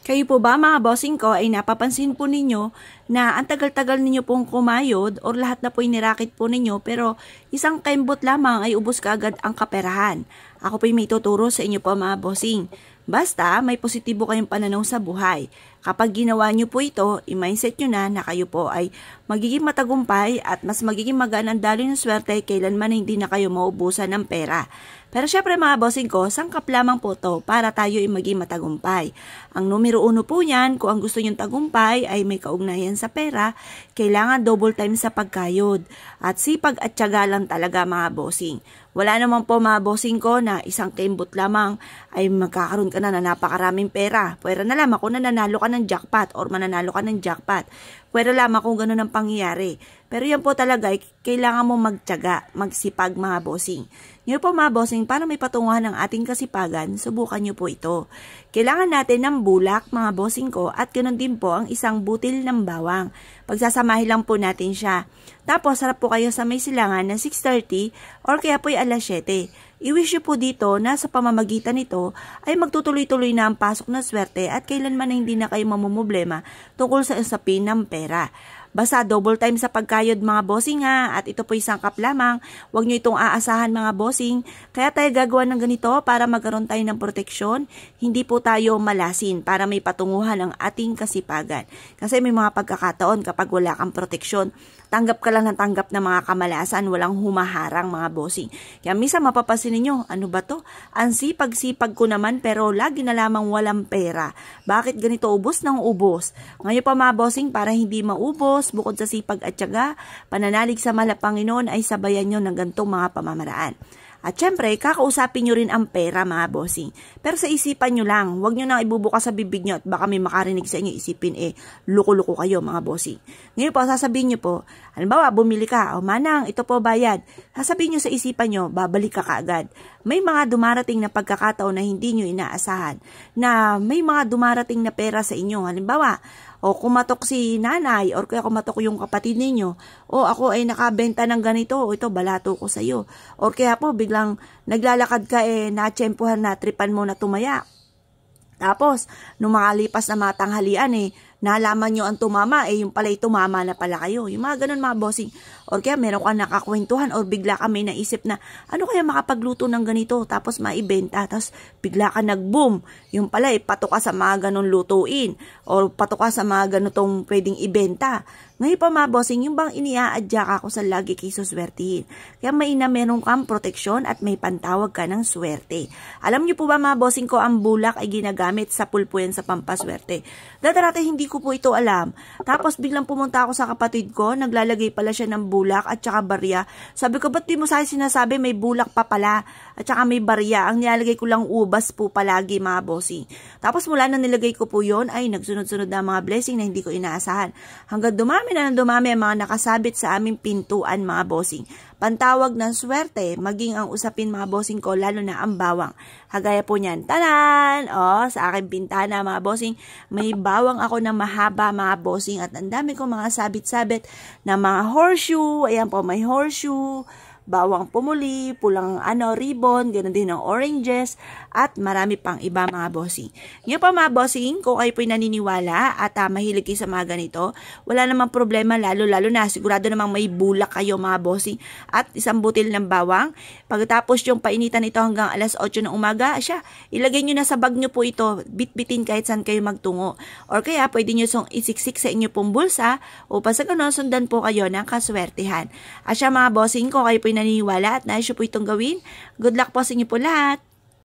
Kayo po ba mga bossing ko ay napapansin po ninyo na ang tagal-tagal ninyo pong kumayod or lahat na po inirakit po ninyo pero isang kembot lamang ay ubos kaagad ang kaperahan? Ako po may tuturo sa inyo po mga bossing. Basta may positibo kayong pananaw sa buhay. Kapag ginawa nyo po ito, i-mindset nyo na kayo po ay magiging matagumpay at mas magiging magaan ang daloy ng swerte kailanman hindi na kayo maubusan ng pera. Pero syempre mga bossing ko, sangkap lamang po to para tayo ay maging matagumpay. Ang numero 1 po niyan, kung ang gusto nyong tagumpay ay may kaugnayan sa pera, kailangan double time sa pagkayod. At sipag at tiyaga lang talaga mga bossing. Wala naman po mga bossing ko na isang kembot lamang ay magkakaroon ka na napakaraming pera. Pwera na lamang kung nananalo ka ng jackpot or mananalo ka ng jackpot. Pwera lamang kung gano'n ang pangyayari. Pero yan po talaga, kailangan mo magtiyaga, magsipag mga bossing. Ngayon po mga bossing, para may patunguhan ng ating kasipagan, subukan nyo po ito. Kailangan natin ng bulak mga bossing ko at ganoon din po ang isang butil ng bawang. Pagsasamahin lang po natin siya. Tapos harap po kayo sa may silangan na 6:30 or kaya po ay alas 7. I-wish nyo po dito na sa pamamagitan nito ay magtutuloy-tuloy na ang pasok na swerte at kailanman na hindi na kayo mamumblema tungkol sa usapin ng pera. Basta double time sa pagkayod mga bossing ha, at ito po isang kap lamang. Huwag nyo itong aasahan mga bossing. Kaya tayo gagawa ng ganito para magkaroon tayo ng proteksyon. Hindi po tayo malasin para may patunguhan ang ating kasipagan. Kasi may mga pagkakataon kapag wala kang proteksyon, tanggap ka lang ng tanggap na mga kamalasan, walang humaharang mga bossing. Kaya minsan mapapansin ninyo, ano ba to? Ang sipag-sipag ko naman pero lagi na lamang walang pera. Bakit ganito ubos ng ubos? Ngayon pa mga bossing, para hindi maubos, bukod sa sipag at tiyaga, pananalig sa mahal na Panginoon ay sabayan nyo ng gantong mga pamamaraan. At syempre, kakausapin nyo rin ang pera mga bossing. Pero sa isipan nyo lang, huwag nyo nang ibubukas sa bibig nyo at baka may makarinig sa inyo isipin luko-luko kayo mga bossing. Ngayon po, sasabihin nyo po, halimbawa, bumili ka, o manang, ito po bayad. Sasabihin nyo sa isipan nyo, babalik ka kaagad. May mga dumarating na pagkakataon na hindi nyo inaasahan, na may mga dumarating na pera sa inyo. Halimbawa, o kumatok si nanay or kaya kumatok yung kapatid ninyo, o ako ay nakabenta ng ganito, o ito balato ko sa iyo. Or kaya po biglang naglalakad ka natsyempohan na tripan mo na tumaya. Tapos, nung makalipas na mga tanghalian nalaman nyo ang tumama, yung pala'y tumama na pala kayo. Yung mga ganun mga bossing. Or kaya meron ka nakakwentuhan or bigla ka may naisip na, ano kaya makapagluto ng ganito, tapos maibenta, tapos bigla ka nag-boom. Yung pala, patok ka sa mga ganun lutuin, or patok ka sa mga ganitong pwedeng ibenta. Ngayon pa mga bossing, yung bang iniaadya ka ako sa lagi kay suswertihin. Kaya meron kang proteksyon at may pantawag ka ng swerte. Alam niyo po ba mga bossing ko, ang bulak ay ginagamit sa pulpo yan sa pampaswerte. Dati hindi ko po ito alam. Tapos biglang pumunta ako sa kapatid ko, naglalagay pala siya ng bulak at saka barya. Sabi ko, ba't di mo sa sinasabi may bulak pa pala at saka may barya? Ang nilalagay ko lang ubas po palagi mga bossing. Tapos mula na nilagay ko po yon ay nagsunod-sunod na mga blessing na hindi ko inaasahan. Hanggang dumami ang mga nakasabit sa aming pintuan mga bossing. Pantawag ng swerte, maging ang usapin mga bossing ko, lalo na ang bawang. Kagaya po niyan, tanan! Sa aking pintana mga bossing, may bawang ako na mahaba mga bossing at ang dami ko mga sabit-sabit na mga horseshoe. Ayan po, may horseshoe, bawang pumuli, pulang ribbon, ganoon din ang oranges, at marami pang iba mga bossing. Ngayon pa mga bossing, kung kayo po'y naniniwala at mahilig kayo sa mga ganito, wala namang problema, lalo na sigurado namang may bulak kayo mga bossing at isang butil ng bawang. Pagkatapos yung painitan ito hanggang alas 8 ng umaga, ilagay nyo na sa bag nyo po ito, bitbitin kahit saan kayo magtungo. Or kaya pwede nyo isiksik sa inyo pong bulsa upang sa ganun sundan po kayo ng kaswertihan. At mga bossing, kung kayo po'y naniniwala at nais po itong gawin, good luck po sa inyo po lahat.